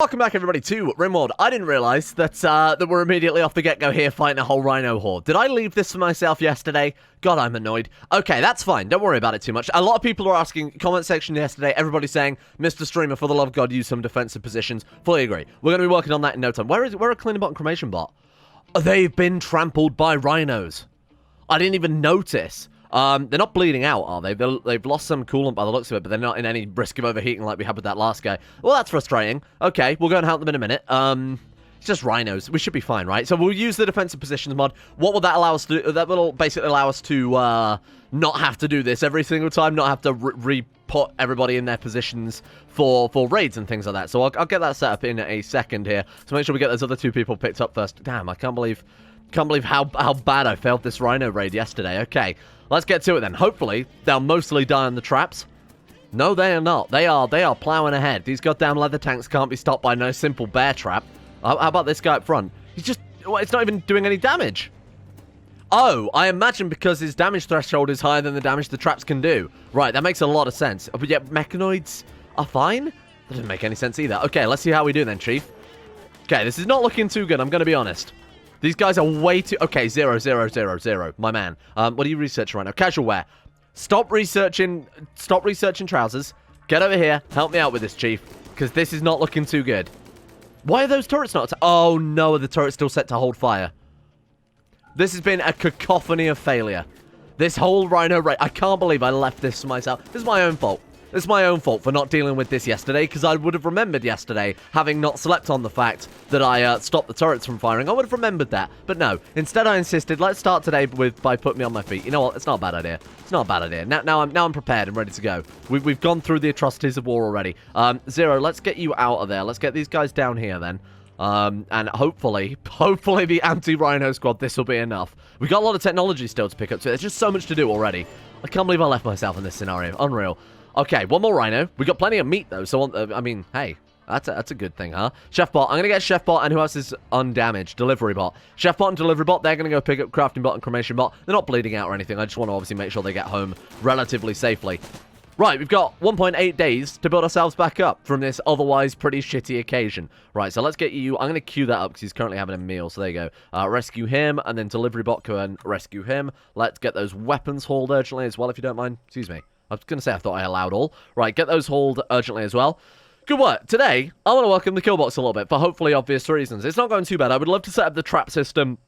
Welcome back, everybody, to Rimworld. I didn't realize that we're immediately off the get-go here fighting a whole rhino horde. Did I leave this for myself yesterday? God, I'm annoyed. Okay, that's fine. Don't worry about it too much. A lot of people are asking, comment section yesterday, everybody saying, Mr. Streamer, for the love of God, use some defensive positions. Fully agree. We're going to be working on that in no time. Where are cleaning bot and cremation bot? They've been trampled by rhinos. I didn't even notice. They're not bleeding out, are they? They've lost some coolant by the looks of it, but they're not in any risk of overheating like we had with that last guy. Well, that's frustrating. Okay, we'll go and help them in a minute. It's just rhinos. We should be fine, right? So we'll use the defensive positions mod. What will that allow us to do? That will basically allow us to not have to do this every single time, not have to re-put everybody in their positions for raids and things like that. So I'll get that set up in a second here. So make sure we get those other two people picked up first. Damn, I can't believe how bad I failed this rhino raid yesterday. Okay, let's get to it then. Hopefully, they'll mostly die on the traps. No, they are not. They are plowing ahead. These goddamn leather tanks can't be stopped by no simple bear trap. How about this guy up front? He's just... Well, it's not even doing any damage. Oh, I imagine because his damage threshold is higher than the damage the traps can do. Right, that makes a lot of sense. But yet, Mechanoids are fine? That doesn't make any sense either. Okay, let's see how we do then, Chief. Okay, this is not looking too good, I'm going to be honest. These guys are way too... Okay, 0, 0, 0, 0. My man. What are you researching right now? Casual wear. Stop researching trousers. Get over here. Help me out with this, Chief. Because this is not looking too good. Why are those turrets not... Oh, no. Are the turrets still set to hold fire? This has been a cacophony of failure. This whole rhino raid... I can't believe I left this to myself. This is my own fault. It's my own fault for not dealing with this yesterday, because I would have remembered yesterday, having not slept on the fact that I stopped the turrets from firing. I would have remembered that, but no. Instead, I insisted, let's start today by putting me on my feet. You know what? It's not a bad idea. It's not a bad idea. Now I'm prepared and ready to go. We've gone through the atrocities of war already. Zero, let's get you out of there. Let's get these guys down here then. And hopefully the anti-rhino squad, this will be enough. We've got a lot of technology still to pick up, so there's just so much to do already. I can't believe I left myself in this scenario. Unreal. Okay, one more rhino. We got plenty of meat, though, so, I mean, hey, that's a good thing, huh? Chef bot. I'm going to get Chef bot, and who else is undamaged? Delivery bot. Chef bot and delivery bot, they're going to go pick up crafting bot and cremation bot. They're not bleeding out or anything. I just want to obviously make sure they get home relatively safely. Right, we've got 1.8 days to build ourselves back up from this otherwise pretty shitty occasion. Right, so let's get you... I'm going to queue that up because he's currently having a meal, so there you go. Rescue him, and then delivery bot go and rescue him. Let's get those weapons hauled urgently as well, if you don't mind. Excuse me. I was going to say I thought I allowed all. Right, get those hauled urgently as well. Good work. Today, I want to work on the kill box a little bit for hopefully obvious reasons. It's not going too bad. I would love to set up the trap system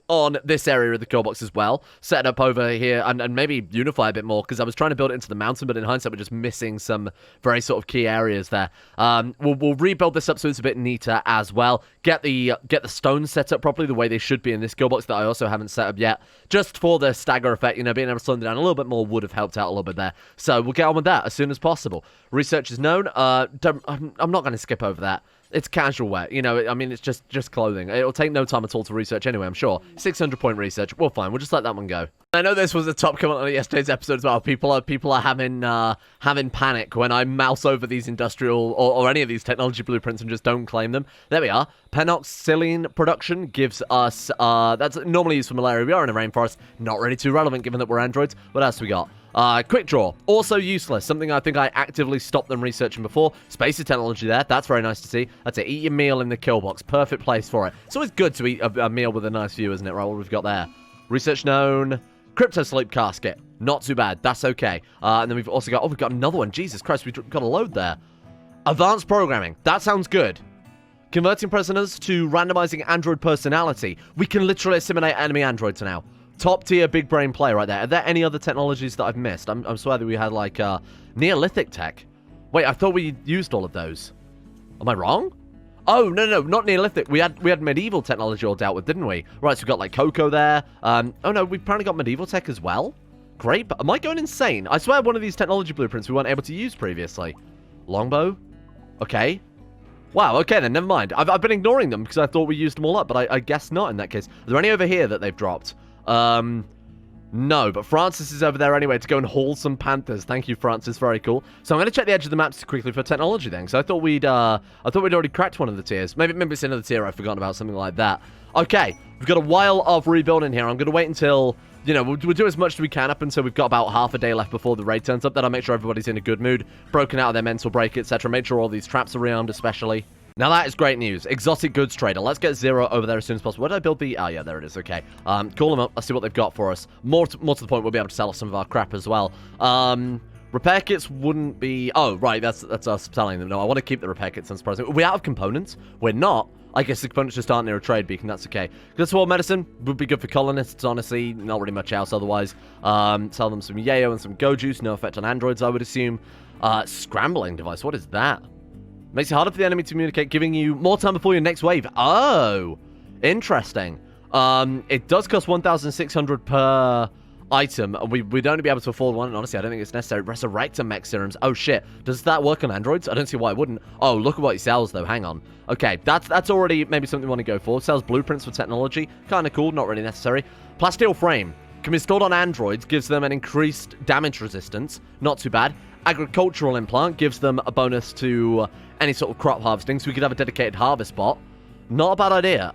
on this area of the kill box as well. Set it up over here and maybe unify a bit more because I was trying to build it into the mountain, but in hindsight we're just missing some very sort of key areas there. We'll rebuild this up so it's a bit neater as well. Get the stones set up properly the way they should be in this kill box that I also haven't set up yet. Just for the stagger effect, you know, being able to slow them down a little bit more would have helped out a little bit there. So we'll get on with that as soon as possible. Research is known. I'm not going to skip over that. It's casual wear, you know, I mean, it's just clothing. It'll take no time at all to research anyway, I'm sure. 600-point research, well, fine, we'll just let that one go. I know this was a top comment on yesterday's episode as well. People are having panic when I mouse over these industrial or any of these technology blueprints and just don't claim them. There we are. Penoxylene production gives us, that's normally used for malaria. We are in a rainforest, not really too relevant given that we're androids. What else we got? Quick draw, also useless. Something I think I actively stopped them researching before. Spacer technology there, that's very nice to see. That's it, eat your meal in the kill box. Perfect place for it. It's always good to eat a meal with a nice view, isn't it? Right, what we've got there. Research known. Crypto sleep casket. Not too bad, that's okay. And then we've also got, we've got another one. Jesus Christ, we've got a load there. Advanced programming, that sounds good. Converting prisoners to randomizing android personality. We can literally assimilate enemy androids now. Top tier big brain play right there. Are there any other technologies that I've missed? I'm swear that we had like Neolithic tech. Wait, I thought we used all of those. Am I wrong? Oh, no, not Neolithic. We had medieval technology all dealt with, didn't we? Right, so we've got like cocoa there. Oh no, we've apparently got medieval tech as well. Great, but am I going insane? I swear one of these technology blueprints we weren't able to use previously. Longbow? Okay. Wow, okay then, never mind. I've been ignoring them because I thought we used them all up, but I guess not in that case. Are there any over here that they've dropped? No, but Francis is over there anyway to go and haul some panthers. Thank you, Francis. Very cool. So I'm going to check the edge of the map quickly for technology then. So I thought we'd already cracked one of the tiers. Maybe it's another tier I've forgotten about, something like that. Okay, we've got a while of rebuilding here. I'm going to wait until, you know, we'll do as much as we can up until we've got about half a day left before the raid turns up. Then I'll make sure everybody's in a good mood, broken out of their mental break, etc. Make sure all these traps are rearmed, especially. Now that is great news. Exotic goods trader. Let's get Zero over there as soon as possible. Where did I build the... Oh, yeah, there it is. Okay. Call them up. Let's see what they've got for us. More to the point, we'll be able to sell off some of our crap as well. Repair kits wouldn't be... Oh, right. That's us selling them. No, I want to keep the repair kits, unsurprisingly. We're out of components. We're not. I guess the components just aren't near a trade beacon. That's okay. Good sword medicine would be good for colonists, honestly. Not really much else otherwise. Sell them some yayo and some go juice. No effect on androids, I would assume. Scrambling device. What is that? Makes it harder for the enemy to communicate, giving you more time before your next wave. Oh, interesting. It does cost 1,600 per item. We'd only be able to afford one, and honestly, I don't think it's necessary. Resurrector mech serums. Oh, shit. Does that work on androids? I don't see why it wouldn't. Oh, look at what he sells, though. Hang on. Okay, that's already maybe something we want to go for. Sells blueprints for technology. Kind of cool. Not really necessary. Plasteel frame. Can be stored on androids. Gives them an increased damage resistance. Not too bad. Agricultural implant gives them a bonus to any sort of crop harvesting, so we could have a dedicated harvest bot. Not a bad idea.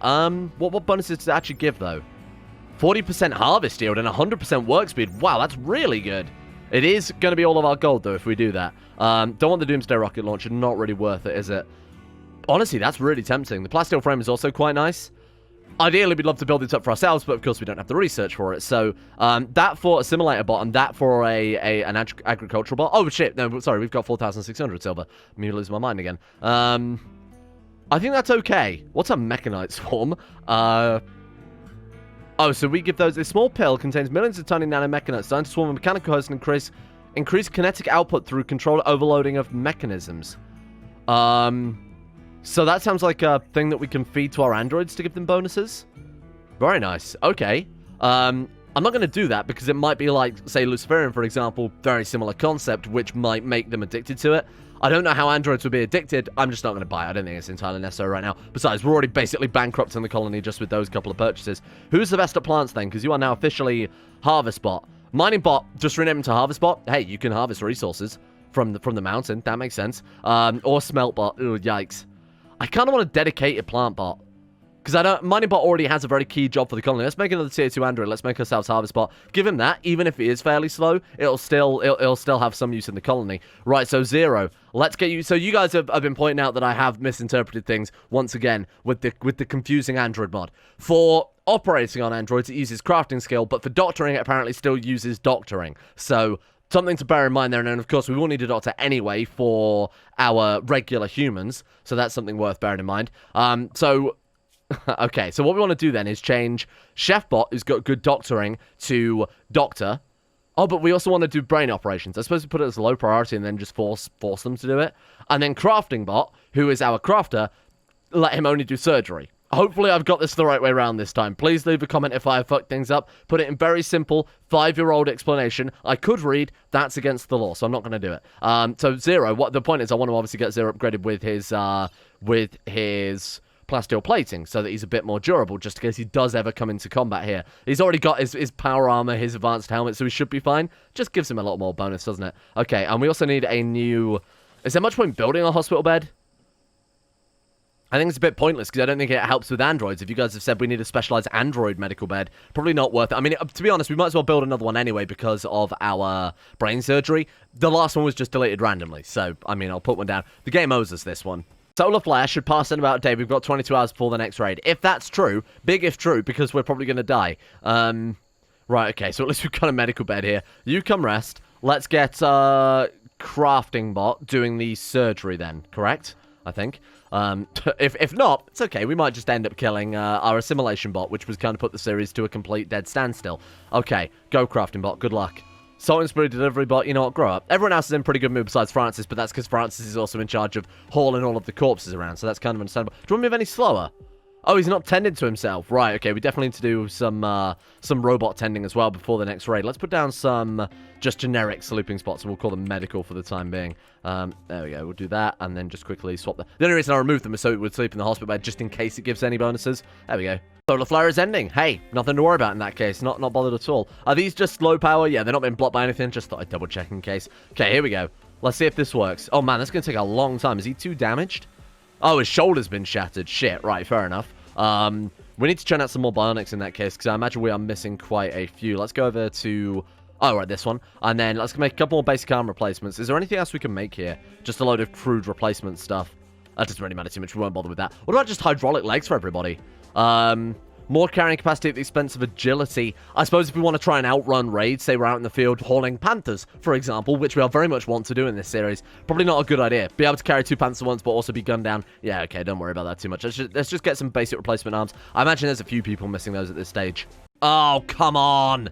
What bonuses does it actually give, though? 40% harvest yield and 100% work speed. Wow, that's really good. It is going to be all of our gold, though, if we do that. Don't want the Doomsday rocket launcher. Not really worth it, is it? Honestly, that's really tempting. The plasteel frame is also quite nice. Ideally, we'd love to build it up for ourselves, but of course we don't have the research for it. So, that for a simulator bot and that for an agricultural bot. Oh, shit. No, sorry. We've got 4,600 silver. I'm going to lose my mind again. I think that's okay. What's a Mechanoid swarm? Oh, so we give those... A small pill contains millions of tiny nanomechanoids designed to swarm a mechanical host and increase kinetic output through controlled overloading of mechanisms. So that sounds like a thing that we can feed to our androids to give them bonuses. Very nice. Okay. I'm not going to do that because it might be like, say, Luciferian, for example, very similar concept, which might make them addicted to it. I don't know how androids would be addicted. I'm just not going to buy it. I don't think it's entirely necessary right now. Besides, we're already basically bankrupting the colony just with those couple of purchases. Who's the best at plants then? Because you are now officially Harvest Bot. Mining Bot, just rename him to Harvest Bot. Hey, you can harvest resources from the mountain. That makes sense. Or Smelt Bot. Ooh, yikes. I kind of want a dedicated plant bot. Because Mining Bot already has a very key job for the colony. Let's make another tier 2 android. Let's make ourselves Harvest Bot. Give him that. Even if it is fairly slow, it'll still have some use in the colony. Right, so Zero. Let's get you... So you guys have been pointing out that I have misinterpreted things once again with the confusing android mod. For operating on androids, it uses crafting skill, but for doctoring, it apparently still uses doctoring. So... something to bear in mind there, and then, of course, we will need a doctor anyway for our regular humans, so that's something worth bearing in mind. Okay, so what we want to do then is change Chefbot, who's got good doctoring, to Doctor. Oh, but we also want to do brain operations. I suppose we put it as a low priority and then just force them to do it. And then Crafting Bot, who is our crafter, let him only do surgery. Hopefully I've got this the right way around this time. Please leave a comment if I have fucked things up. Put it in very simple, 5-year-old explanation. I could read, that's against the law, so I'm not going to do it. So Zero, what the point is, I want to obviously get Zero upgraded with his plasteel plating, so that he's a bit more durable, just in case he does ever come into combat here. He's already got his power armor, his advanced helmet, so he should be fine. Just gives him a lot more bonus, doesn't it? Okay, and we also need a new... Is there much point building a hospital bed? I think it's a bit pointless because I don't think it helps with androids. If you guys have said we need a specialized android medical bed, probably not worth it. I mean, to be honest, we might as well build another one anyway because of our brain surgery. The last one was just deleted randomly, so, I mean, I'll put one down. The game owes us this one. Solar Flare should pass in about a day. We've got 22 hours before the next raid. If that's true, big if true, because we're probably going to die. Right, okay, so at least we've got a medical bed here. You come rest. Let's get Crafting Bot doing the surgery then, correct? I think. If not, it's okay. We might just end up killing our Assimilation Bot, which was kind of put the series to a complete dead standstill. Okay, go Crafting Bot. Good luck. Salt and Spirit Delivery Bot, you know what, grow up. Everyone else is in pretty good mood besides Francis, but that's because Francis is also in charge of hauling all of the corpses around, so that's kind of understandable. Do you want me to move any slower? Oh, he's not tending to himself. Right, okay, we definitely need to do some robot tending as well before the next raid. Let's put down some just generic sleeping spots, and we'll call them medical for the time being. There we go, we'll do that, and then just quickly swap them. The only reason I removed them is so it would sleep in the hospital bed, just in case it gives any bonuses. There we go. Solar Flare is ending. Hey, nothing to worry about in that case. Not bothered at all. Are these just low power? Yeah, they're not being blocked by anything. Just thought I'd double check in case. Okay, here we go. Let's see if this works. Oh, man, that's going to take a long time. Is he too damaged? Oh, his shoulder's been shattered. Shit, right, fair enough. We need to churn out some more Bionics in that case, because I imagine we are missing quite a few. Let's go over to... Oh, right, this one. And then let's make a couple more basic arm replacements. Is there anything else we can make here? Just a load of crude replacement stuff. That doesn't really matter too much. We won't bother with that. What about just hydraulic legs for everybody? More carrying capacity at the expense of agility. I suppose if we want to try and outrun raids, say we're out in the field hauling panthers, for example, which we are very much want to do in this series, probably not a good idea. Be able to carry 2 panthers at once, but also be gunned down. Yeah, okay, don't worry about that too much. Let's just get some basic replacement arms. I imagine there's a few people missing those at this stage. Oh, come on.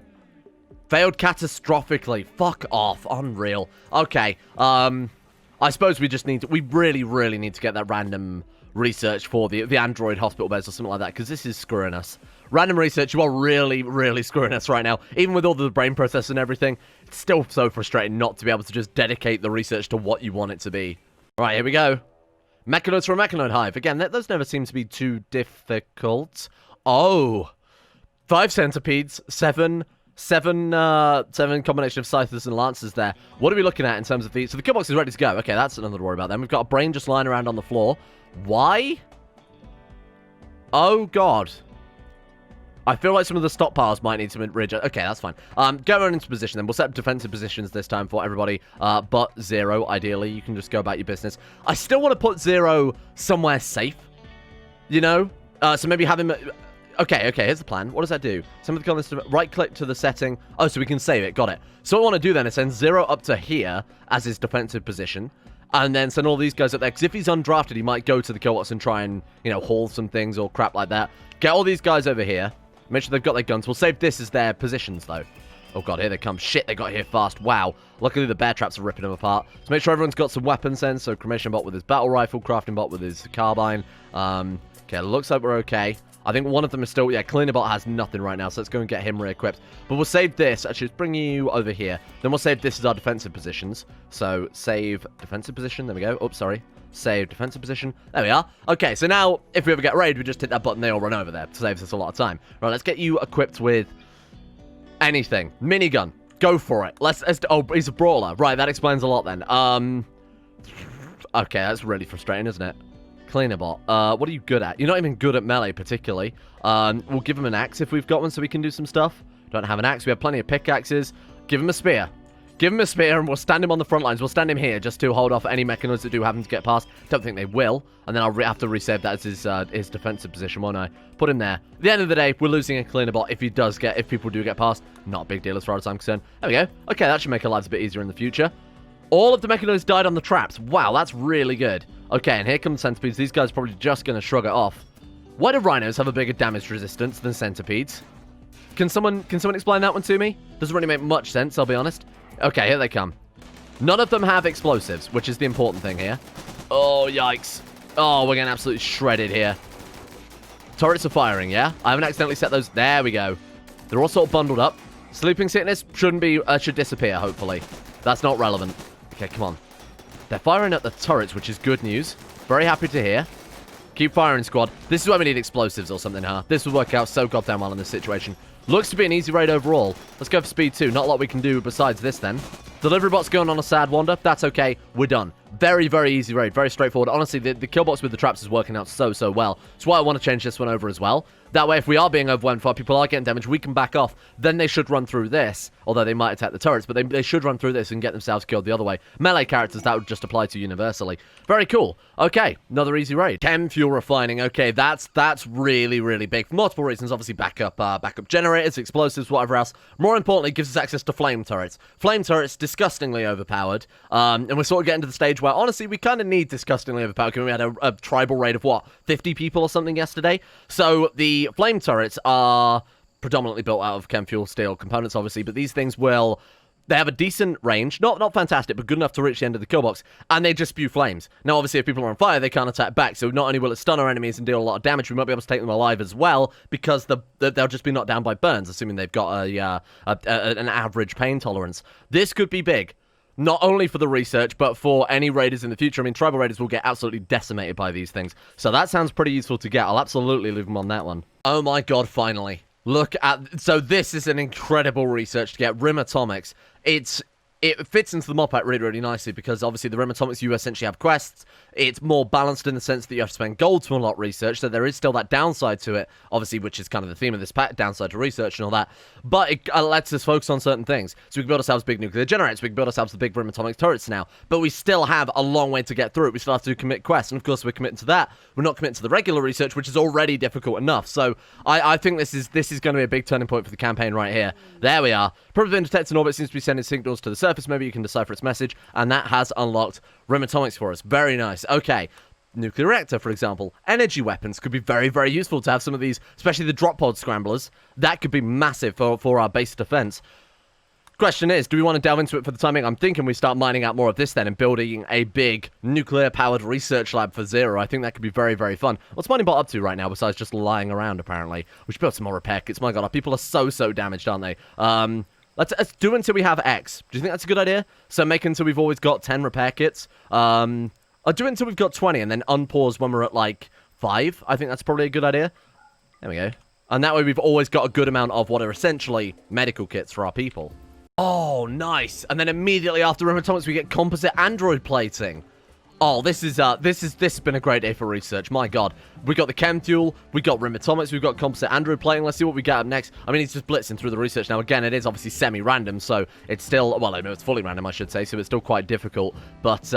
Failed catastrophically. Fuck off. Unreal. Okay, I suppose we just need to... We really, really need to get that random... research for the android hospital beds or something like that, because this is screwing us. Random research, you are really, really screwing us right now. Even with all the brain process and everything, it's still so frustrating not to be able to just dedicate the research to what you want it to be. All right, here we go. Mechanoids for a mechanoid hive. Again, those never seem to be too difficult. Oh. 5 centipedes, 7 combination of scythers and lancers there. What are we looking at in terms of the... So the kill box is ready to go. Okay, that's another to worry about then. We've got a brain just lying around on the floor. Why? Oh, God. I feel like some of the stockpiles might need some readjust. Okay, that's fine. Get everyone into position then. We'll set up defensive positions this time for everybody. But 0, ideally. You can just go about your business. I still want to put 0 somewhere safe. You know? So maybe have him... Okay, here's the plan. What does that do? Somebody on this, right-click to the setting. Oh, so we can save it. Got it. So what I want to do then is send 0 up to here as his defensive position. And then send all these guys up there. Because if he's undrafted, he might go to the killbox and try and, you know, haul some things or crap like that. Get all these guys over here. Make sure they've got their guns. We'll save this as their positions, though. Oh, God, here they come. Shit, they got here fast. Wow. Luckily, the bear traps are ripping them apart. So make sure everyone's got some weapons then. So cremation bot with his battle rifle. Crafting bot with his carbine. Okay, looks like we're okay. I think one of them is still... Yeah, Cannibal has nothing right now, so let's go and get him re-equipped. But we'll save this. Actually, let's bring you over here. Then we'll save this as our defensive positions. So, save defensive position. There we go. Oops, sorry. Save defensive position. There we are. Okay, so now, if we ever get raided, we just hit that button. They all run over there. It saves us a lot of time. Right, let's get you equipped with anything. Minigun. Go for it. Oh, he's a brawler. Right, that explains a lot then. Okay, that's really frustrating, isn't it? Cleanerbot. What are you good at? You're not even good at melee, particularly. We'll give him an axe if we've got one so we can do some stuff. Don't have an axe. We have plenty of pickaxes. Give him a spear. Give him a spear and we'll stand him on the front lines. We'll stand him here just to hold off any mechanoids that do happen to get past. Don't think they will. And then I'll have to resave that as his defensive position, won't I? Put him there. At the end of the day, we're losing a Cleanerbot if people do get past. Not a big deal as far as I'm concerned. There we go. Okay, that should make our lives a bit easier in the future. All of the mechanoids died on the traps. Wow, that's really good. Okay, and here come the centipedes. These guys are probably just going to shrug it off. Why do rhinos have a bigger damage resistance than centipedes? Can someone explain that one to me? Doesn't really make much sense, I'll be honest. Okay, here they come. None of them have explosives, which is the important thing here. Oh, yikes. Oh, we're getting absolutely shredded here. Turrets are firing, yeah? I haven't accidentally set those... There we go. They're all sort of bundled up. Sleeping sickness should disappear, hopefully. That's not relevant. Okay, come on. They're firing at the turrets, which is good news. Very happy to hear. Keep firing, squad. This is why we need explosives or something, huh? This would work out so goddamn well in this situation. Looks to be an easy raid overall. Let's go for speed 2. Not a lot we can do besides this, then. Delivery bot's going on a sad wander. That's okay. We're done. Very, very easy raid. Very straightforward. Honestly, the kill box with the traps is working out so well. That's why I want to change this one over as well. That way, if we are being overwhelmed, if people are getting damaged, we can back off. Then they should run through this. Although they might attack the turrets, but they should run through this and get themselves killed the other way. Melee characters, that would just apply to universally. Very cool. Okay, another easy raid. Chem fuel refining. Okay, that's really, really big. For multiple reasons, obviously backup generators, explosives, whatever else. More importantly, gives us access to flame turrets. Flame turrets, disgustingly overpowered. And we're sort of getting to the stage where, honestly, we kind of need disgustingly overpowered. Because we had a tribal raid of, what, 50 people or something yesterday? So the flame turrets are predominantly built out of chem fuel steel components, obviously, but these things they have a decent range, not fantastic, but good enough to reach the end of the kill box, and they just spew flames. Now, obviously, if people are on fire, they can't attack back, so not only will it stun our enemies and deal a lot of damage, we might be able to take them alive as well, because they'll just be knocked down by burns, assuming they've got an average pain tolerance. This could be big. Not only for the research, but for any raiders in the future. I mean, tribal raiders will get absolutely decimated by these things. So that sounds pretty useful to get. I'll absolutely leave them on that one. Oh my god, finally. Look at... So this is an incredible research to get. Rim Atomics. It fits into the mod pack really, really nicely because obviously the Rim Atomics, you essentially have quests. It's more balanced in the sense that you have to spend gold to unlock research, so there is still that downside to it, obviously, which is kind of the theme of this pack, downside to research and all that. But it lets us focus on certain things. So we can build ourselves big nuclear generators, we can build ourselves the big Rim atomic turrets now, but we still have a long way to get through it. We still have to commit quests, and of course we're committing to that. We're not committing to the regular research, which is already difficult enough. So I think this is going to be a big turning point for the campaign right here. There we are. Probably detected in orbit seems to be sending signals to the surface. Maybe you can decipher its message, and that has unlocked Rim atomics for us. Very nice. Okay. Nuclear reactor, for example. Energy weapons could be very, very useful to have some of these, especially the drop pod scramblers. That could be massive for our base defense. Question is, do we want to delve into it for the timing? I'm thinking we start mining out more of this then and building a big nuclear-powered research lab for Zero. I think that could be very, very fun. What's Mining Bot up to right now besides just lying around, apparently? We should build some more repair kits. My god, our people are so damaged, aren't they? Let's do until we have X. Do you think that's a good idea? So make until we've always got 10 repair kits. I'll do it until we've got 20 and then unpause when we're at, like, 5. I think that's probably a good idea. There we go. And that way we've always got a good amount of what are essentially medical kits for our people. Oh, nice. And then immediately after Rim atomics, we get composite android plating. Oh, this has been a great day for research. My god. We got the chem fuel, we got Rim atomics, we've got composite android plating. Let's see what we get up next. I mean, he's just blitzing through the research now. Again, it is obviously semi-random, so it's still, well, I know it's fully random, I should say, so it's still quite difficult. But,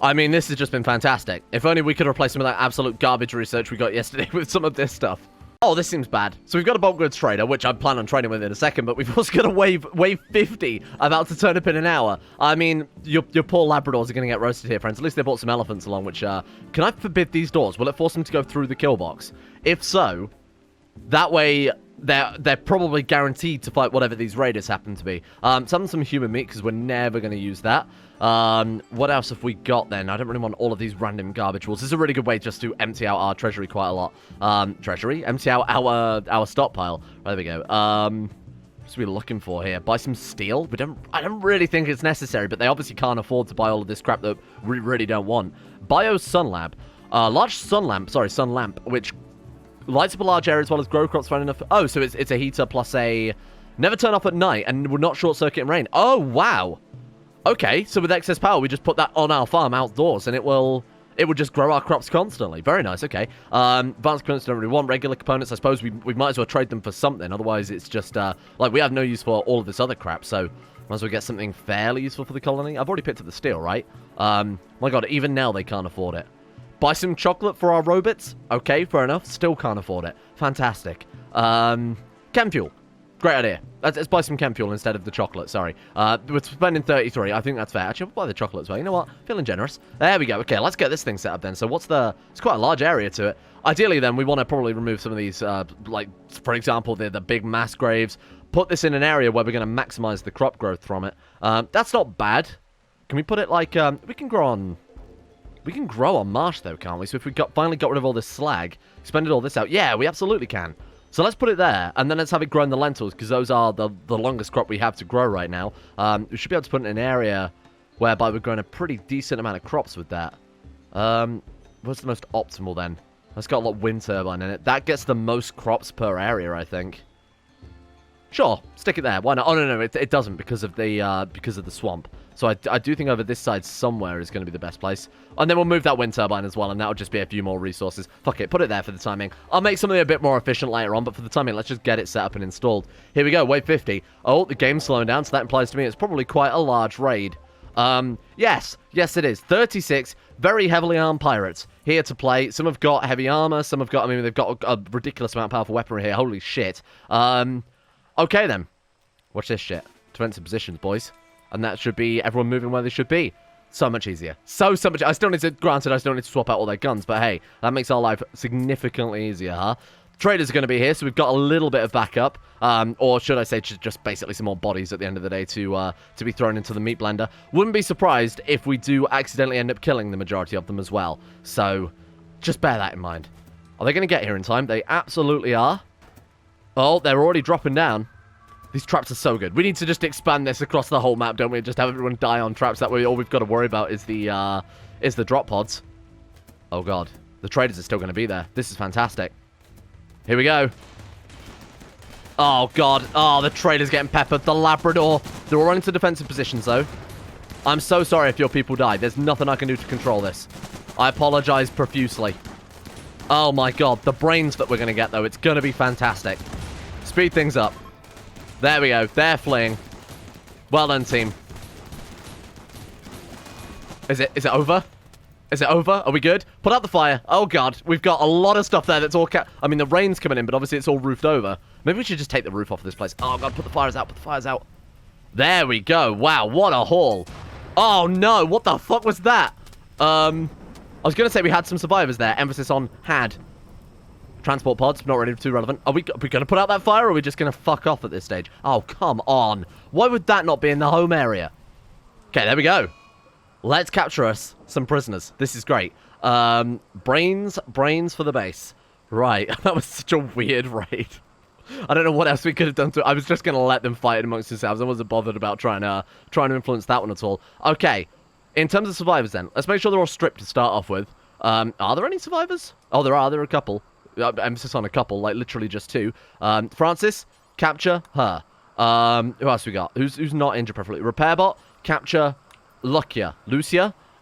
I mean, this has just been fantastic. If only we could replace some of that absolute garbage research we got yesterday with some of this stuff. Oh, this seems bad. So we've got a bulk goods trader, which I plan on trading with in a second, but we've also got a wave 50 about to turn up in an hour. I mean, your poor Labradors are going to get roasted here, friends. At least they brought some elephants along, which, can I forbid these doors? Will it force them to go through the kill box? If so, that way they're probably guaranteed to fight whatever these raiders happen to be. Some human meat, because we're never going to use that. What else have we got then? I don't really want all of these random garbage walls. This is a really good way just to empty out our treasury quite a lot. Empty out our stockpile. Right, there we go. What's we looking for here? Buy some steel? I don't really think it's necessary, but they obviously can't afford to buy all of this crap that we really don't want. Bio Sun Lab. Large sun lamp, which lights up a large area as well as grow crops fine enough. Oh, so it's a heater plus a never turn off at night and will not short circuit in rain. Oh, wow. Okay, so with excess power, we just put that on our farm outdoors, and it would just grow our crops constantly. Very nice, okay. Advanced components don't really want regular components. I suppose we might as well trade them for something. Otherwise, it's just, like, we have no use for all of this other crap, so might as well get something fairly useful for the colony. I've already picked up the steel, right? My god, even now they can't afford it. Buy some chocolate for our robots? Okay, fair enough. Still can't afford it. Fantastic. Chem fuel. Great idea. Let's buy some chem fuel instead of the chocolate, sorry. We're spending 33. I think that's fair. Actually, we'll buy the chocolate as well. You know what? Feeling generous. There we go. Okay, let's get this thing set up then. So what's the... It's quite a large area to it. Ideally, then, we want to probably remove some of these, like, for example, the big mass graves. Put this in an area where we're going to maximize the crop growth from it. That's not bad. Can we put it like... we can grow on... We can grow on marsh, though, can't we? So if we finally got rid of all this slag, expended all this out... Yeah, we absolutely can. So let's put it there, and then let's have it grow in the lentils, because those are the longest crop we have to grow right now. We should be able to put it in an area whereby we're growing a pretty decent amount of crops with that. What's the most optimal, then? That's got a lot of wind turbine in it. That gets the most crops per area, I think. Sure, stick it there. Why not? Oh, no, it doesn't because of the swamp. So I do think over this side somewhere is going to be the best place. And then we'll move that wind turbine as well, and that'll just be a few more resources. Fuck it, put it there for the timing. I'll make something a bit more efficient later on, but for the timing, let's just get it set up and installed. Here we go, wave 50. Oh, the game's slowing down, so that implies to me it's probably quite a large raid. Yes it is. 36 very heavily armed pirates here to play. Some have got heavy armor, some have got, I mean, they've got a ridiculous amount of powerful weaponry here. Holy shit. Okay then. Watch this shit. Defensive positions, boys. And that should be everyone moving where they should be. So much easier. So much. I still need to swap out all their guns, but hey, that makes our life significantly easier, huh? Traders are going to be here, so we've got a little bit of backup. Or should I say just basically some more bodies at the end of the day to be thrown into the meat blender. Wouldn't be surprised if we do accidentally end up killing the majority of them as well. So, just bear that in mind. Are they going to get here in time? They absolutely are. Oh, they're already dropping down. These traps are so good. We need to just expand this across the whole map, don't we? Just have everyone die on traps. That way all we've got to worry about is the drop pods. Oh, God. The traders are still going to be there. This is fantastic. Here we go. Oh, God. Oh, the trader's getting peppered. The Labrador. They're all running to defensive positions, though. I'm so sorry if your people die. There's nothing I can do to control this. I apologize profusely. Oh my god, the brains that we're going to get, though. It's going to be fantastic. Speed things up. There we go. They're fleeing. Well done, team. Is it over? Is it over? Are we good? Put out the fire. Oh god, we've got a lot of stuff there that's all I mean, the rain's coming in, but obviously it's all roofed over. Maybe we should just take the roof off of this place. Oh god, put the fires out. Put the fires out. There we go. Wow, what a haul. Oh no, what the fuck was that? I was going to say we had some survivors there. Emphasis on had. Transport pods, not really too relevant. Are we going to put out that fire, or are we just going to fuck off at this stage? Oh, come on. Why would that not be in the home area? Okay, there we go. Let's capture us some prisoners. This is great. Brains for the base. Right, that was such a weird raid. I don't know what else we could have done to it. I was just going to let them fight it amongst themselves. I wasn't bothered about trying to influence that one at all. Okay. In terms of survivors, then, let's make sure they're all stripped to start off with. Are there any survivors? Oh, there are. There are a couple. Emphasis on a couple, like literally just 2. Francis, capture her. Who else we got? Who's not injured, preferably? Repairbot, capture Lucia.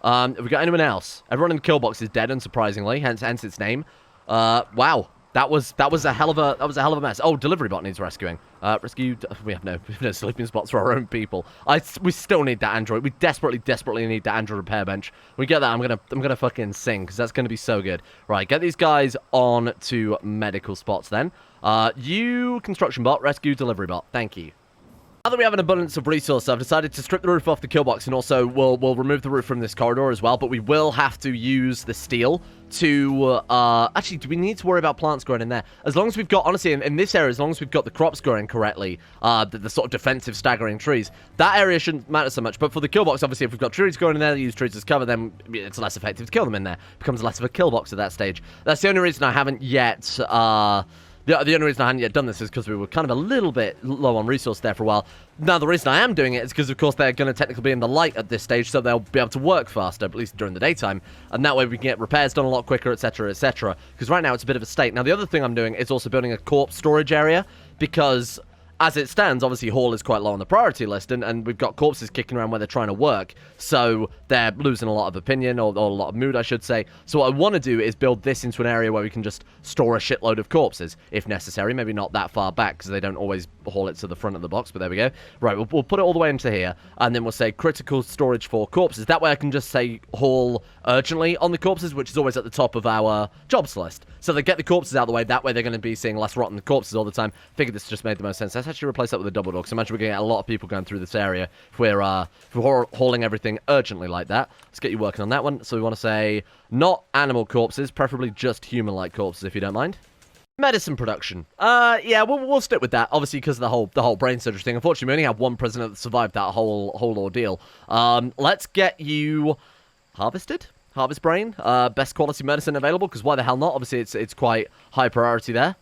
Have we got anyone else? Everyone in the kill box is dead, unsurprisingly, hence its name. Wow. That was a hell of a mess. Oh, delivery bot needs rescuing. Rescue. We have no sleeping spots for our own people. We still need that android. We desperately need that android repair bench. When we get that, I'm gonna fucking sing, because that's gonna be so good. Right, get these guys on to medical spots then. You construction bot, rescue delivery bot. Thank you. Now that we have an abundance of resources, I've decided to strip the roof off the kill box, and also we'll remove the roof from this corridor as well, but we will have to use the steel to, actually, do we need to worry about plants growing in there? As long as we've got, honestly, in this area, as long as we've got the crops growing correctly, the sort of defensive staggering trees, that area shouldn't matter so much. But for the kill box, obviously, if we've got trees growing in there, use trees as cover, then it's less effective to kill them in there. It becomes less of a kill box at that stage. That's the only reason I haven't yet, the only reason I hadn't yet done this is because we were kind of a little bit low on resource there for a while. Now, the reason I am doing it is because, of course, they're going to technically be in the light at this stage, so they'll be able to work faster, at least during the daytime. And that way we can get repairs done a lot quicker, etc., etc. Because right now it's a bit of a state. Now, the other thing I'm doing is also building a corpse storage area, because as it stands, obviously, Hall is quite low on the priority list, and we've got corpses kicking around where they're trying to work, so they're losing a lot of opinion, or a lot of mood, I should say. So what I want to do is build this into an area where we can just store a shitload of corpses, if necessary. Maybe not that far back, because they don't always haul it to the front of the box, but there we go. Right, we'll put it all the way into here, and then we'll say critical storage for corpses. That way I can just say haul urgently on the corpses, which is always at the top of our jobs list. So they get the corpses out of the way, that way they're going to be seeing less rotten corpses all the time. Figured this just made the most sense. Let's actually replace that with a double door, because imagine we're going to get a lot of people going through this area if we're hauling everything urgently like that. Let's get you working on that one. So we want to say not animal corpses, preferably just human-like corpses, if you don't mind. Medicine production. Yeah, we'll stick with that, obviously, because of the whole brain surgery thing. Unfortunately, we only have one prisoner that survived that whole ordeal. Let's get you harvested. Harvest brain. Best quality medicine available, because why the hell not? Obviously, it's quite high priority there.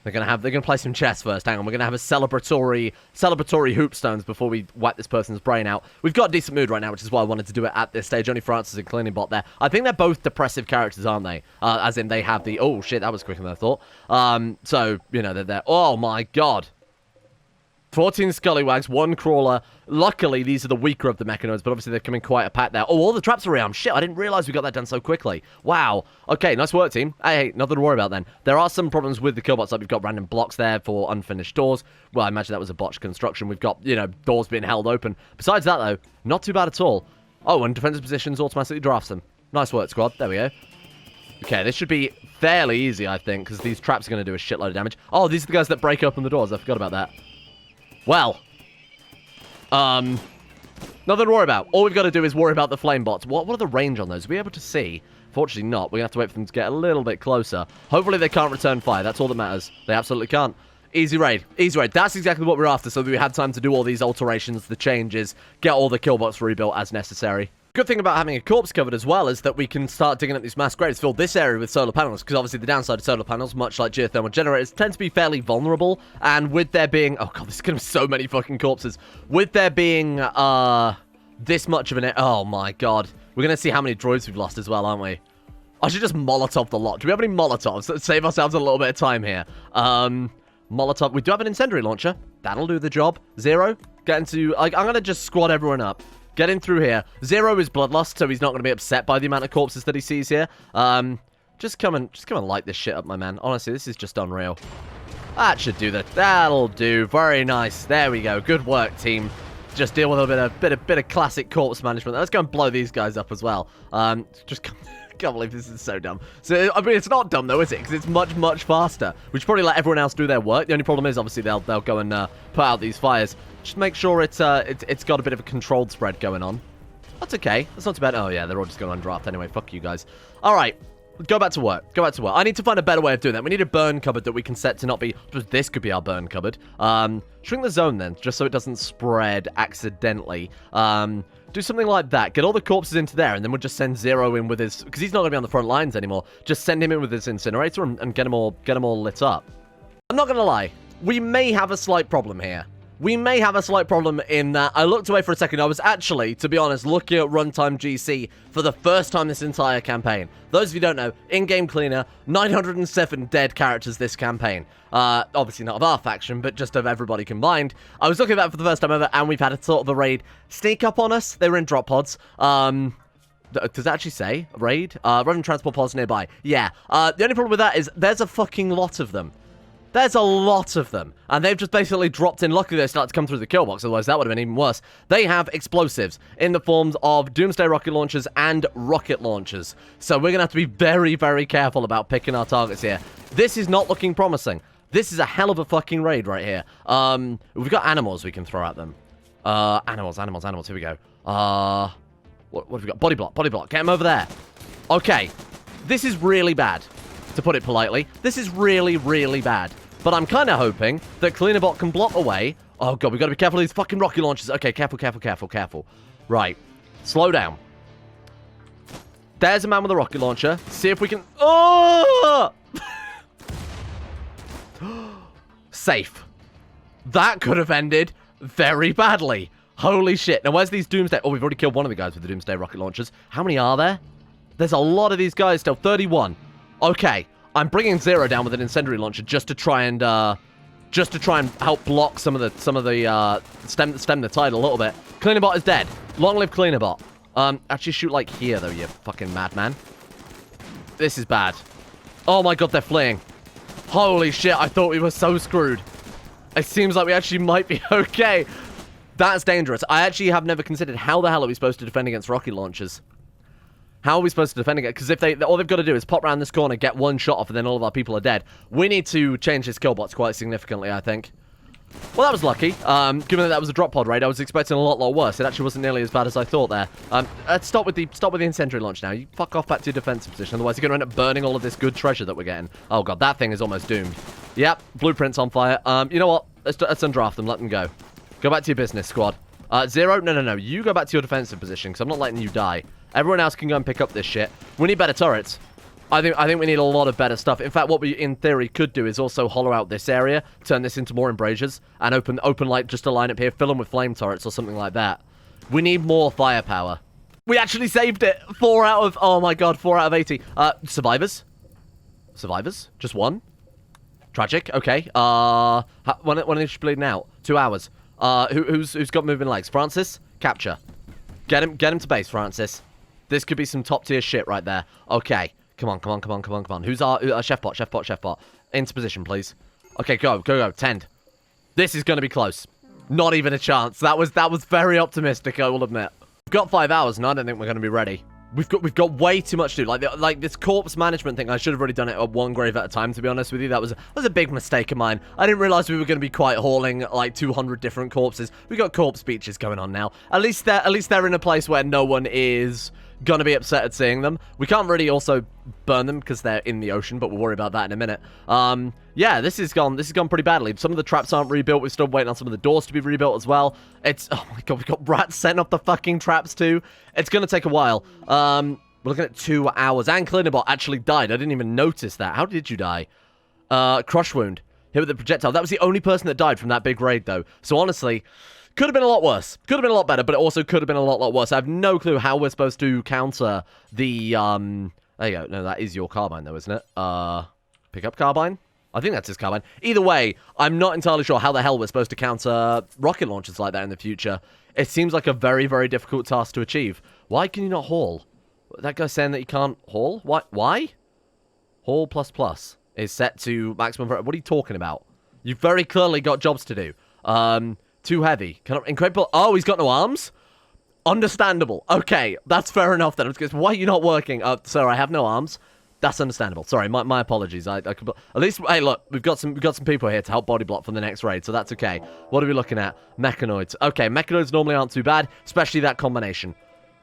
They're gonna play some chess first. Hang on, we're gonna have a celebratory hoop stones before we whack this person's brain out. We've got a decent mood right now, which is why I wanted to do it at this stage. Only Francis and Cleaning Bot there. I think they're both depressive characters, aren't they? As in they have the oh shit, that was quicker than I thought. So you know they're oh my god. 14 Scallywags, 1 Crawler. Luckily, these are the weaker of the Mechanoids, but obviously they're coming quite a pack there. Oh, all the traps are rearmed. Shit, I didn't realize we got that done so quickly. Wow. Okay, nice work, team. Hey, nothing to worry about then. There are some problems with the killbots. Like we've got random blocks there for unfinished doors. Well, I imagine that was a botched construction. We've got, you know, doors being held open. Besides that, though, not too bad at all. Oh, and defensive positions automatically drafts them. Nice work, squad. There we go. Okay, this should be fairly easy, I think, because these traps are going to do a shitload of damage. Oh, these are the guys that break open the doors. I forgot about that. Well, nothing to worry about. All we've got to do is worry about the flame bots. What are the range on those? Are we able to see? Fortunately not. We're going to have to wait for them to get a little bit closer. Hopefully they can't return fire. That's all that matters. They absolutely can't. Easy raid. Easy raid. That's exactly what we're after, so that we had time to do all these alterations, the changes, get all the kill bots rebuilt as necessary. Good thing about having a corpse covered as well is that we can start digging up these mass graves, fill this area with solar panels, because obviously the downside of solar panels, much like geothermal generators, tend to be fairly vulnerable, and with there being, oh god, there's gonna be so many fucking corpses, with there being, this much of an, oh my god, we're gonna see how many droids we've lost as well, aren't we? I should just Molotov the lot. Do we have any Molotovs? Let's save ourselves a little bit of time here. Molotov, we do have an incendiary launcher. That'll do the job. Zero, get into, I'm gonna just squad everyone up. Get in through here. Zero is bloodlust, so he's not going to be upset by the amount of corpses that he sees here. Just come and light this shit up, my man. Honestly, this is just unreal. That should do that. That'll do. Very nice. There we go. Good work, team. Just deal with a bit of classic corpse management. Let's go and blow these guys up as well. Just can't believe this is so dumb. So I mean, it's not dumb though, is it? Because it's much faster. We should probably let everyone else do their work. The only problem is obviously they'll go and put out these fires. Just make sure it's got a bit of a controlled spread going on. That's okay. That's not too bad. Oh yeah, they're all just going to undraft anyway. Fuck you guys. All right. Go back to work. Go back to work. I need to find a better way of doing that. We need a burn cupboard that we can set to not be... This could be our burn cupboard. Shrink the zone then, just so it doesn't spread accidentally. Do something like that. Get all the corpses into there, and then we'll just send Zero in with his... Because he's not going to be on the front lines anymore. Just send him in with his incinerator and get them all lit up. I'm not going to lie. We may have a slight problem here. We may have a slight problem in that I looked away for a second. I was actually, to be honest, looking at runtime GC for the first time this entire campaign. Those of you who don't know, in-game cleaner, 907 dead characters this campaign. Obviously not of our faction, but just of everybody combined. I was looking at that for the first time ever, and we've had a sort of a raid sneak up on us. They were in drop pods. Does it actually say raid? Running transport pods nearby. Yeah. The only problem with that is there's a fucking lot of them. There's a lot of them, and they've just basically dropped in. Luckily, they start to come through the kill box, otherwise that would have been even worse. They have explosives in the forms of Doomsday rocket launchers and rocket launchers, so we're going to have to be very, very careful about picking our targets here. This is not looking promising. This is a hell of a fucking raid right here. We've got animals we can throw at them. Animals, here we go. What have we got? Body block, get him over there. Okay, this is really bad. To put it politely, this is really, really bad. But I'm kind of hoping that Cleanerbot can block away. Oh god, we've got to be careful of these fucking rocket launchers. Okay, careful. Right, slow down. There's a man with a rocket launcher. See if we can... Oh! Safe. That could have ended very badly. Holy shit. Now, where's these Doomsday... Oh, we've already killed one of the guys with the Doomsday rocket launchers. How many are there? There's a lot of these guys still. 31. Okay, I'm bringing Zero down with an incendiary launcher just to try and help block some of the stem the tide a little bit. Cleanerbot is dead. Long live Cleanerbot. Actually shoot like here though, you fucking madman. This is bad. Oh my god, they're fleeing. Holy shit, I thought we were so screwed. It seems like we actually might be okay. That's dangerous. I actually have never considered how the hell are we supposed to defend against rocket launchers. How are we supposed to defend it? Because if all they've got to do is pop around this corner, get one shot off, and then all of our people are dead. We need to change his kill bots quite significantly, I think. Well, that was lucky. Given that was a drop pod raid, I was expecting a lot worse. It actually wasn't nearly as bad as I thought there. Let's stop with the incendiary launch now. You fuck off back to your defensive position, otherwise you're going to end up burning all of this good treasure that we're getting. Oh god, that thing is almost doomed. Yep, blueprint's on fire. You know what? Let's undraft them. Let them go. Go back to your business, squad. Zero? No. You go back to your defensive position, because I'm not letting you die. Everyone else can go and pick up this shit. We need better turrets. I think we need a lot of better stuff. In fact, what we, in theory, could do is also hollow out this area, turn this into more embrasures, and open like, just a line up here, fill them with flame turrets or something like that. We need more firepower. We actually saved it! 4 out of... Oh my god, 4 out of 80. Survivors? Survivors? Just one? Tragic, okay. When are they bleeding out? 2 hours. Who's got moving legs? Francis? Capture. Get him to base, Francis. This could be some top-tier shit right there. Okay. Come on. Who's our chef bot? Into position, please. Okay, go. Tend. This is going to be close. Not even a chance. That was very optimistic, I will admit. We've got 5 hours, and I don't think we're going to be ready. We've got way too much to do. Like this corpse management thing, I should have already done it at one grave at a time, to be honest with you. That was a big mistake of mine. I didn't realize we were going to be quite hauling like 200 different corpses. We got corpse beaches going on now. At least they're in a place where no one is gonna be upset at seeing them. We can't really also burn them because they're in the ocean, but we'll worry about that in a minute. Yeah, this has gone pretty badly. Some of the traps aren't rebuilt. We're still waiting on some of the doors to be rebuilt as well. Oh my god, we've got rats setting up the fucking traps too. It's gonna take a while. We're looking at 2 hours. And Cleanerbot actually died. I didn't even notice that. How did you die? Crush wound. Hit with the projectile. That was the only person that died from that big raid though. So honestly, could have been a lot worse. Could have been a lot better, but it also could have been a lot worse. I have no clue how we're supposed to counter the, there you go. No, that is your carbine, though, isn't it? Pick up carbine? I think that's his khamenman. Either way, I'm not entirely sure how the hell we're supposed to counter rocket launchers like that in the future. It seems like a very, very difficult task to achieve. Why can you not haul? That guy's saying that you can't haul? Why? Haul plus plus is set to maximum. What are you talking about? You've very clearly got jobs to do. Too heavy. Incredible. Oh, he's got no arms? Understandable. Okay, that's fair enough then. Why are you not working? Sir, I have no arms. That's understandable. Sorry, my apologies. I could, at least, hey, look, we've got some people here to help body block for the next raid, so that's okay. What are we looking at? Mechanoids. Okay, Mechanoids normally aren't too bad, especially that combination.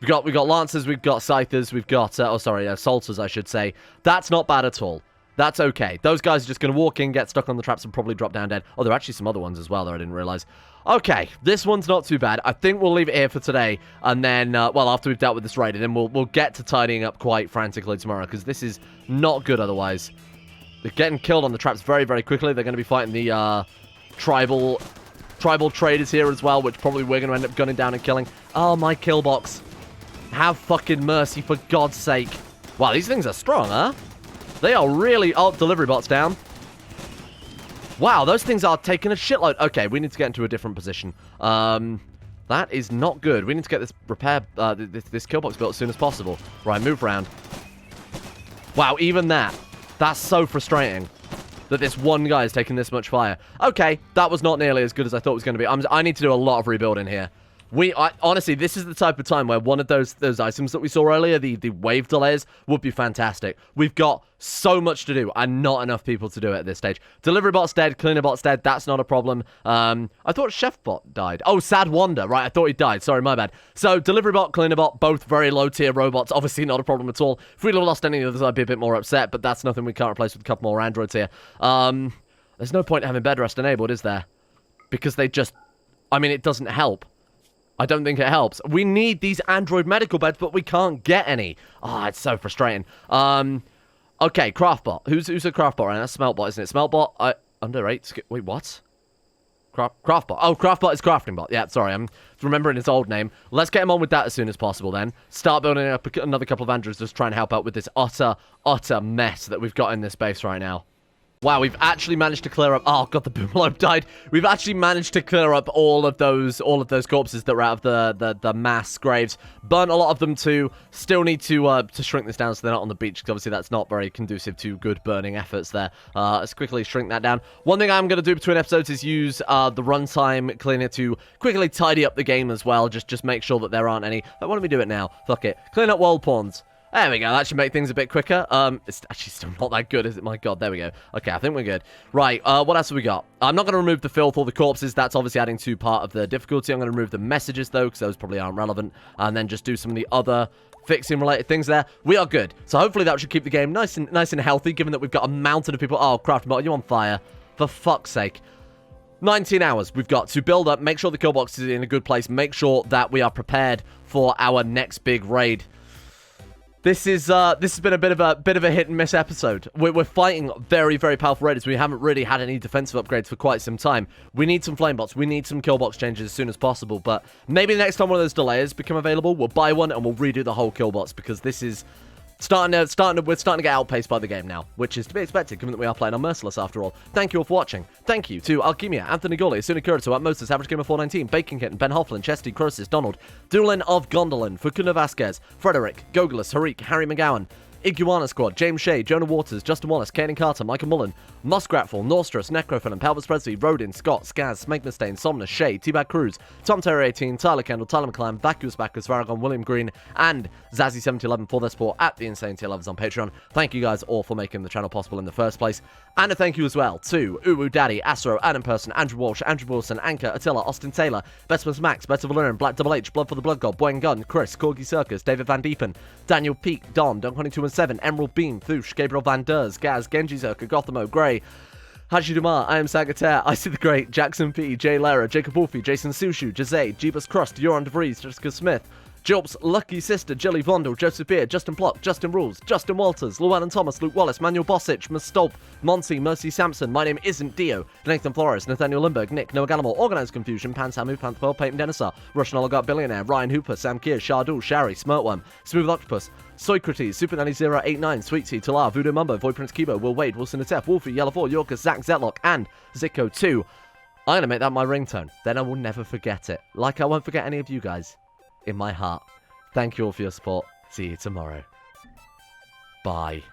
We got lancers, we've got scythers, we've got assaulters, I should say. That's not bad at all. That's okay. Those guys are just going to walk in, get stuck on the traps, and probably drop down dead. Oh, there are actually some other ones as well that I didn't realize. Okay, this one's not too bad. I think we'll leave it here for today, and then, well, after we've dealt with this raid, and then we'll get to tidying up quite frantically tomorrow, because this is not good otherwise. They're getting killed on the traps very, very quickly. They're going to be fighting the tribal traders here as well, which probably we're going to end up gunning down and killing. Oh, my kill box. Have fucking mercy, for God's sake. Wow, these things are strong, huh? They are really... Oh, delivery bot's down. Wow, those things are taking a shitload. Okay, we need to get into a different position. That is not good. We need to get this this kill box built as soon as possible. Right, move around. Wow, even that. That's so frustrating that this one guy is taking this much fire. Okay, that was not nearly as good as I thought it was going to be. I need to do a lot of rebuilding here. Honestly, this is the type of time where one of those items that we saw earlier, the wave delays, would be fantastic. We've got so much to do and not enough people to do it at this stage. Delivery bot's dead, cleaner bot's dead, that's not a problem. I thought chef bot died. Oh, Sad Wonder, right, I thought he died. Sorry, my bad. So, delivery bot, cleaner bot, both very low tier robots, obviously not a problem at all. If we'd have lost any of those, I'd be a bit more upset, but that's nothing we can't replace with a couple more androids here. There's no point in having bed rest enabled, is there? Because they just... I mean, it doesn't help. I don't think it helps. We need these android medical beds, but we can't get any. Oh, it's so frustrating. Okay, craftbot. Who's a craftbot right now? Smeltbot, isn't it? Smeltbot, under 8. Wait, what? Craftbot. Oh, craftbot is crafting bot. Yeah, sorry, I'm remembering his old name. Let's get him on with that as soon as possible then. Start building up another couple of androids, just try and help out with this utter mess that we've got in this base right now. Wow, we've actually managed to clear up... Oh, God, the boomlobe died. We've actually managed to clear up all of those corpses that were out of the mass graves. Burnt a lot of them, too. Still need to shrink this down so they're not on the beach, because obviously that's not very conducive to good burning efforts there. Let's quickly shrink that down. One thing I'm going to do between episodes is use the runtime cleaner to quickly tidy up the game as well. Just make sure that there aren't any... Why don't we do it now? Fuck it. Clean up world pawns. There we go. That should make things a bit quicker. It's actually still not that good, is it? My God, there we go. Okay, I think we're good. Right, what else have we got? I'm not going to remove the filth or the corpses. That's obviously adding to part of the difficulty. I'm going to remove the messages, though, because those probably aren't relevant. And then just do some of the other fixing-related things there. We are good. So hopefully that should keep the game nice and healthy, given that we've got a mountain of people. Oh, Craftbot, are you on fire? For fuck's sake. 19 hours we've got to build up, make sure the kill box is in a good place, make sure that we are prepared for our next big raid. This has been a bit of a hit and miss episode. We're fighting very, very powerful raiders. We haven't really had any defensive upgrades for quite some time. We need some flame bots. We need some kill box changes as soon as possible. But maybe the next time one of those delayers become available, we'll buy one and we'll redo the whole kill bots, because this is we're starting to get outpaced by the game now, which is to be expected, given that we are playing on Merciless after all. Thank you all for watching. Thank you to Alchemia, Anthony Gawley, Asuna Kurito, Moses, Average Gamer 419, Bacon Kitten, Ben Hofflin, Chesty, Croesus, Donald, Doolin of Gondolin, Fakuna Vasquez, Frederick, Gogolus, Harik, Harry McGowan, Iguana Squad, James Shea, Jonah Waters, Justin Wallace, Kanan Carter, Michael Mullen, Muskratful, Norstrus, Necrophilin, Palvis Presley, Rodin, Scott, Skaz, Smegnestain, Somnus, Shea, T-Bag Cruz, Tom Terry 18, Tyler Kendall, Tyler McClan, Vacuous Backers, Varagon, William Green, and Zazzy7011 for their support at the Insane Tier Levels on Patreon. Thank you guys all for making the channel possible in the first place. And a thank you as well to Uwu Daddy, Astro, Adam Person, Andrew Walsh, Andrew Wilson, Anchor, Attila, Austin Taylor, Vespers Max, Better Valerian, Black Double H, Blood for the Blood God, Boyne Gunn, Chris, Corgi Circus, David Van Diepen, Daniel Peak, Don, Dunk217, Emerald Beam, Thoosh, Gabriel Van Ders, Gaz, Genji Zerka, Gothamo, Grey, Haji Dumar, I am Sagataire, I See the Great, Jackson P, Jay Lara, Jacob Wolfie, Jason Sushu, Jose, Jeebus Crust, Euron DeVries, Jessica Smith, Jobs, Lucky Sister, Jilly Vondel, Joseph Beard, Justin Block, Justin Rules, Justin Walters, Llewellyn Thomas, Luke Wallace, Manuel Bossich, Mustolp, Monty, Mercy Sampson, My Name Isn't Dio, Nathan Flores, Nathaniel Lindbergh, Nick, Noah Gallimore, Organised Confusion, Pan Samu, Panther, Peyton Denisar, Russian Oligarch Billionaire, Ryan Hooper, Sam Keir, Shardul, Shari, Smirtworm, Smooth Octopus, Socrates, Super Nanny 089, Sweet Tea, Talar, Voodoo Mumbo, Void Prince Kibo, Will Wade, Wilson Atef, Wolfie, Yellow 4, Yorker, Zach Zetlock, and Zico 2. I'm going to make that my ringtone. Then I will never forget it. Like I won't forget any of you guys. In my heart. Thank you all for your support. See you tomorrow. Bye.